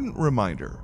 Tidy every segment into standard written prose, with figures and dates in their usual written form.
important reminder.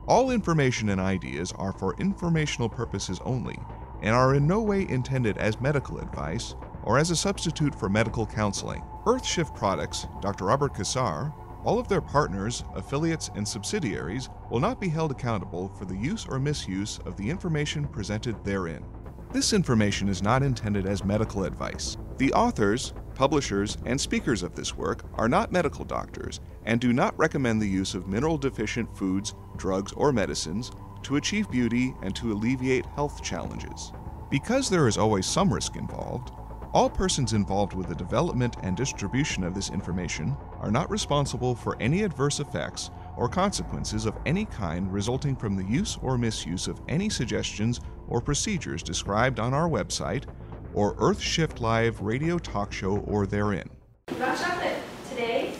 All information and ideas are for informational purposes only and are in no way intended as medical advice or as a substitute for medical counseling. Earthshift Products, Dr. Robert Kassar, all of their partners, affiliates, and subsidiaries will not be held accountable for the use or misuse of the information presented therein. This information is not intended as medical advice. The authors, publishers, and speakers of this work are not medical doctors and do not recommend the use of mineral-deficient foods, drugs, or medicines to achieve beauty and to alleviate health challenges. Because there is always some risk involved, all persons involved with the development and distribution of this information are not responsible for any adverse effects or consequences of any kind resulting from the use or misuse of any suggestions or procedures described on our website or Earthshift Live radio talk show or therein. About chocolate today.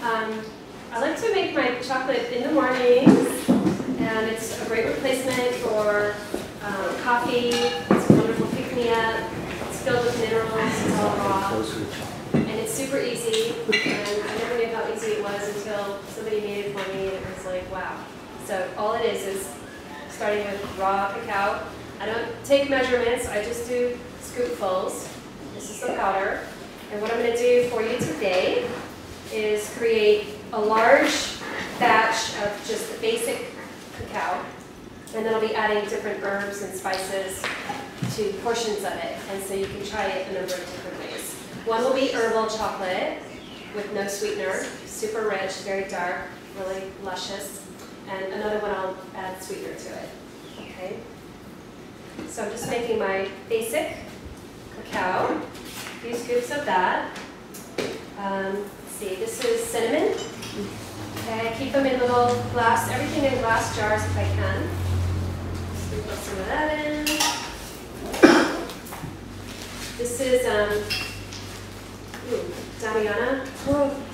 I like to make my chocolate in the mornings, and it's a great replacement for coffee. It's a wonderful pick-me-up. It's filled with minerals. It's all raw, and it's super easy. And I never knew how easy it was until somebody made it for me, and it was like, wow. So all it is starting with raw cacao. I don't take measurements. I just do scoopfuls. This is the powder. And what I'm going to do for you today is create a large batch of just the basic cacao. And then I'll be adding different herbs and spices to portions of it. And so you can try it a number of different ways. One will be herbal chocolate with no sweetener, super rich, very dark, really luscious. And another one I'll add sweetener to it. Okay? So I'm just making my basic cacao, a few scoops of that. Let's see, this is cinnamon. Okay, I keep them in little glass, everything in glass jars if I can. Sprinkle some of that in. This is Damiana.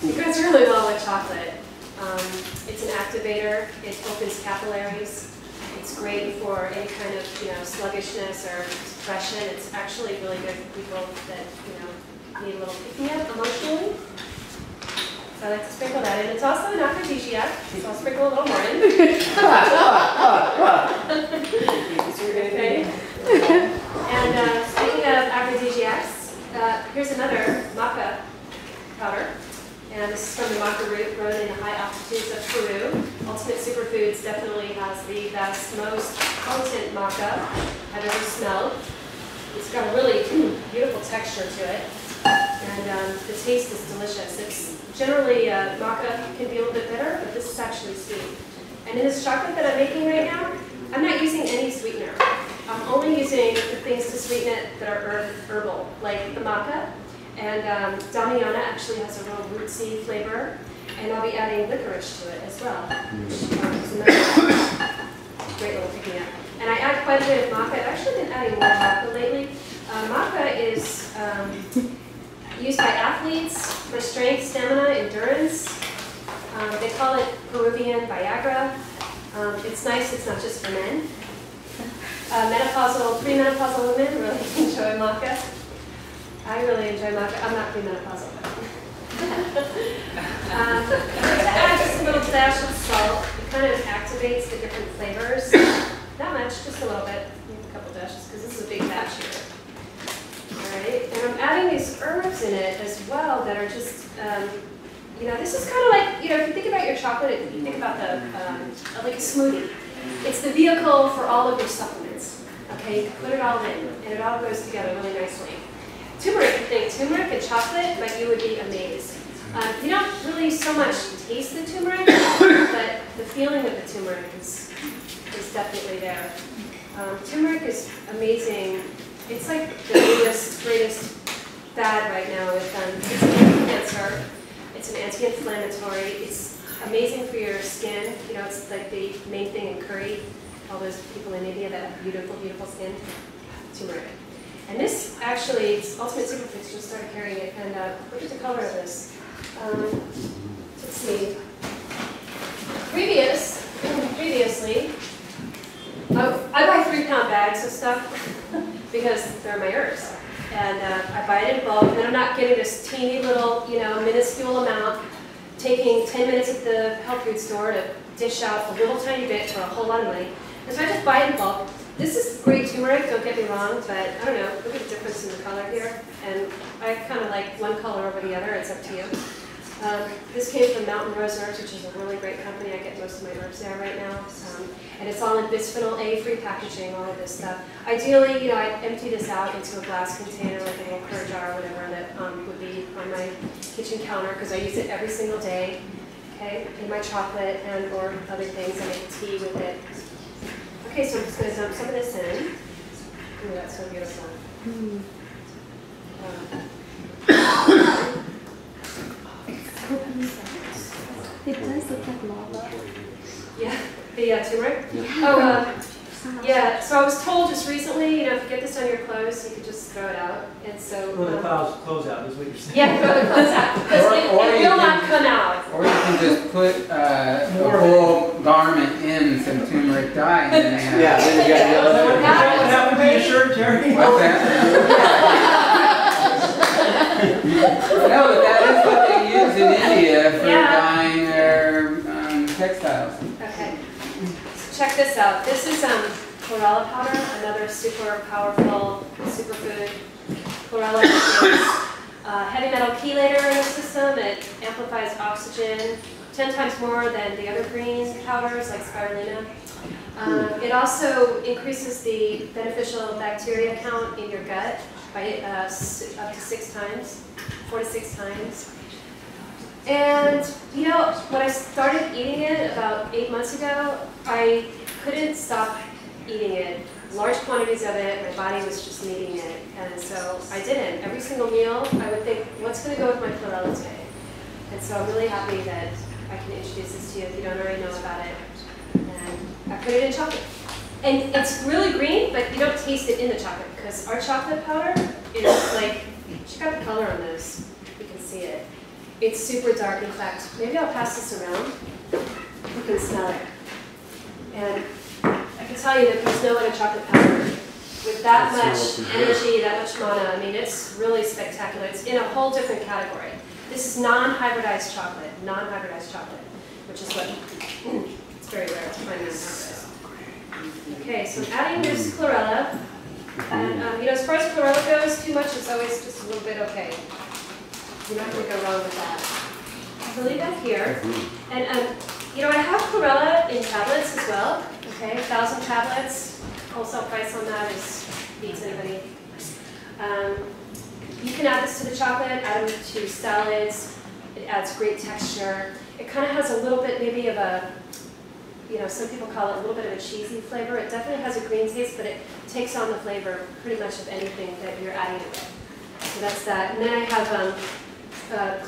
It goes really well with chocolate. It's an activator. It opens capillaries. It's great for any kind of, sluggishness or depression. It's actually really good for people that, need a little pick-me-up emotionally. So I like to sprinkle that in. It's also an aphrodisiac, so I'll sprinkle a little more in. Okay. And speaking of aphrodisiacs, here's another maca powder. And this is from the maca root grown in the high altitudes of Peru. Ultimate Superfoods definitely has the best, most potent maca I've ever smelled. It's got a really beautiful texture to it. And the taste is delicious. It's generally, maca can be a little bit bitter, but this is actually sweet. And in this chocolate that I'm making right now, I'm not using any sweetener. I'm only using the things to sweeten it that are herbal, like the maca. And Damiana actually has a real rootsy flavor, and I'll be adding licorice to it as well. Which, another great little pick-me-up. And I add quite a bit of maca. I've actually been adding more maca lately. Maca is used by athletes for strength, stamina, endurance. They call it Peruvian Viagra. It's nice. It's not just for men. Premenopausal women really enjoy maca. I really enjoy maca. I'm not premenopausal. Add just a little dash of salt. It kind of activates the different flavors. Not much, just a little bit. A couple dashes, because this is a big batch here. All right, and I'm adding these herbs in it as well that are just, this is kind of like, if you think about your chocolate, you think about like a smoothie. It's the vehicle for all of your supplements. Okay, you can put it all in, and it all goes together really nicely. Turmeric, you think turmeric and chocolate, but you would be amazed. You don't really so much taste the turmeric, but the feeling of the turmeric is definitely there. Turmeric is amazing. It's like the greatest fad right now with it's an anti-cancer, it's an anti-inflammatory, it's amazing for your skin. It's like the main thing in curry. All those people in India that have beautiful, beautiful skin. Turmeric. And this actually, Ultimate Superfoods just started carrying it. And look at the color of this. Let's see. Previously, I buy 3-pound bags of stuff because they're my herbs. And I buy it in bulk, and then I'm not getting this teeny little, minuscule amount. taking 10 minutes at the health food store to dish out a little tiny bit for a whole lot of money. And so I just buy it in bulk. This is great turmeric, don't get me wrong, but I don't know, look at the difference in the color here. And I kind of like one color over the other, it's up to you. This came from Mountain Rose Herbs, which is a really great company. I get most of my herbs there right now. And it's all in bisphenol A-free packaging, all of this stuff. Ideally, you know, I'd empty this out into a glass container, like a little cur jar or whatever that would be on my kitchen counter, because I use it every single day, okay, in my chocolate and or other things. I make tea with it. Okay, so I'm just going to dump some of this in. Ooh, that's so beautiful. It does look like lava. Yeah, the turmeric? Yeah. Oh, yeah, so I was told just recently, you know, if you get this on your clothes, you could just throw it out. And so. Throw the clothes out, is what you're saying. Yeah, throw the clothes out. Because it will not come out. Or you can just put a whole garment in some turmeric dye and then have What happened to your shirt, Jerry? What's that? No, but that is what they use in India for dyeing their textiles. Okay. So check this out. This is chlorella powder, another super powerful superfood. Chlorella is heavy metal chelator in the system. It amplifies oxygen 10 times more than the other green powders like spirulina. It also increases the beneficial bacteria count in your gut by up to 6 times, 4 to 6 times. And you know, when I started eating it about 8 months ago, I couldn't stop eating it. Large quantities of it, my body was just needing it. And so I didn't. Every single meal, I would think, what's going to go with my chlorella today? And so I'm really happy that I can introduce this to you if you don't already know about it. And I put it in chocolate. And it's really green, but you don't taste it in the chocolate because our chocolate powder is like, check out the color on this. You can see it. It's super dark. In fact, maybe I'll pass this around. You can smell it. And I can tell you that there's no other chocolate powder with that much energy, that much mana. I mean, it's really spectacular. It's in a whole different category. This is non-hybridized chocolate, which is what, it's very rare to find non-hybridized. Okay, so I'm adding this chlorella. And, you know, as far as chlorella goes, too much is always just a little bit okay. You're not going to go wrong with that. So leave that here. And, you know, I have chlorella in tablets as well. Okay, 1,000 tablets. Wholesale price on that beats anybody. You can add this to the chocolate, add them to salads. It adds great texture. It kind of has a little bit maybe of a, you know, some people call it a little bit of a cheesy flavor. It definitely has a green taste, but it takes on the flavor pretty much of anything that you're adding it with. So that's that. And then I have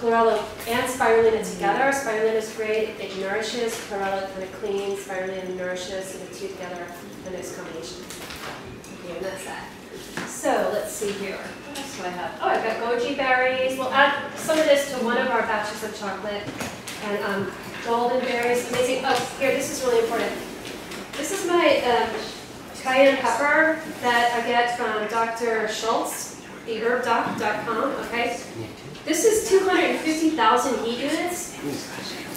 chlorella and spirulina together. Spirulina is great. It nourishes. Chlorella kind of cleans. Spirulina nourishes. And the two together, a nice combination. Okay, and that's that. So let's see here. What else do I have? Oh, I've got goji berries. We'll add some of this to one of our batches of chocolate. And golden berries, amazing. Oh, here, this is really important. This is my cayenne pepper that I get from Dr. Schultz, theherbdoc.com, okay? This is 250,000 heat units.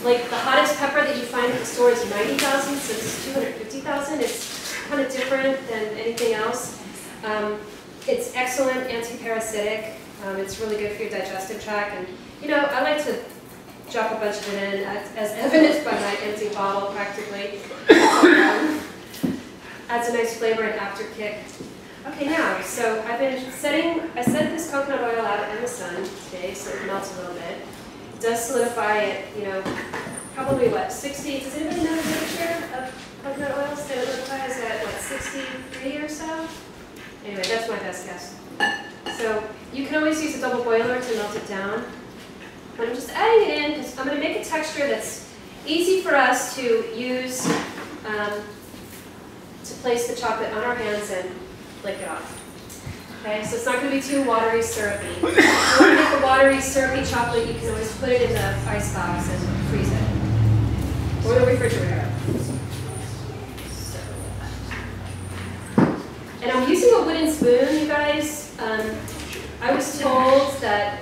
Like the hottest pepper that you find at the store is 90,000, so this is 250,000. It's kind of different than anything else. It's excellent anti-parasitic. It's really good for your digestive tract. And, you know, I like to drop a bunch of it in, as evidenced by my empty bottle practically. Adds a nice flavor and after kick. Okay, now, so I set this coconut oil out in the sun today so it melts a little bit. It does solidify it, you know, probably what, 60, does anybody know the temperature of coconut oil? Solidifies at what, 63 or so? Anyway, that's my best guess. So you can always use a double boiler to melt it down. But I'm just adding it in because I'm going to make a texture that's easy for us to use to place the chocolate on our hands and lick it off. Okay, so it's not going to be too watery, syrupy. If you want to make a watery, syrupy chocolate, you can always put it in the ice box and freeze it. Or the refrigerator. And I'm using a wooden spoon, you guys. I was told that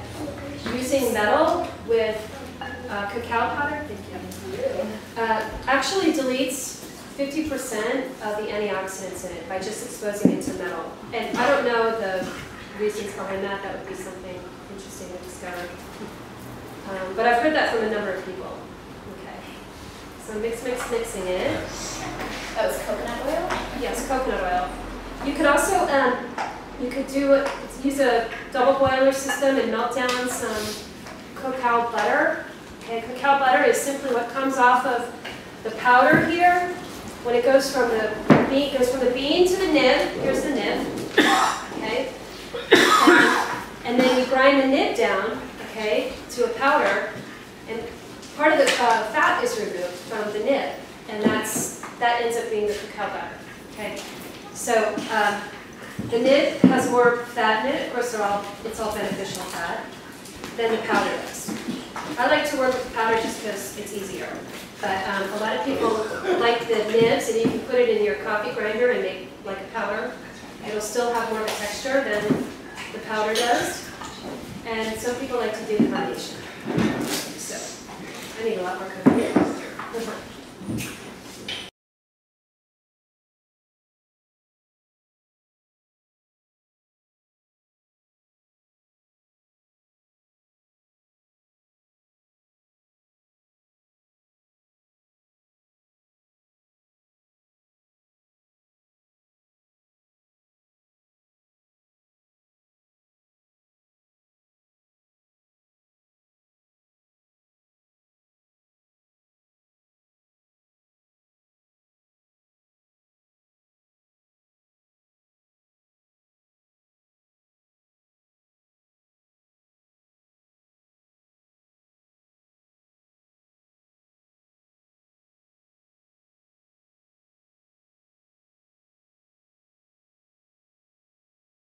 using metal with cacao powder, thank you, actually deletes 50% of the antioxidants in it by just exposing it to metal. And I don't know the reasons behind that. That would be something interesting to discover. But I've heard that from a number of people. Okay. So mixing it. That was coconut oil? Yes, coconut oil. You could also, use a double boiler system and melt down some cacao butter. Okay, cacao butter is simply what comes off of the powder here when it goes from the bean to the nib. Here's the nib. Okay, and then you grind the nib down, okay, to a powder, and part of the fat is removed from the nib, and that ends up being the cacao butter. Okay, so the nib has more fat in it. Of course, it's all beneficial fat than the powder does. I like to work with powder just because it's easier. But a lot of people like the nibs, and you can put it in your coffee grinder and make like a powder. It'll still have more of a texture than the powder does. And some people like to do the combination. So I need a lot more cooking.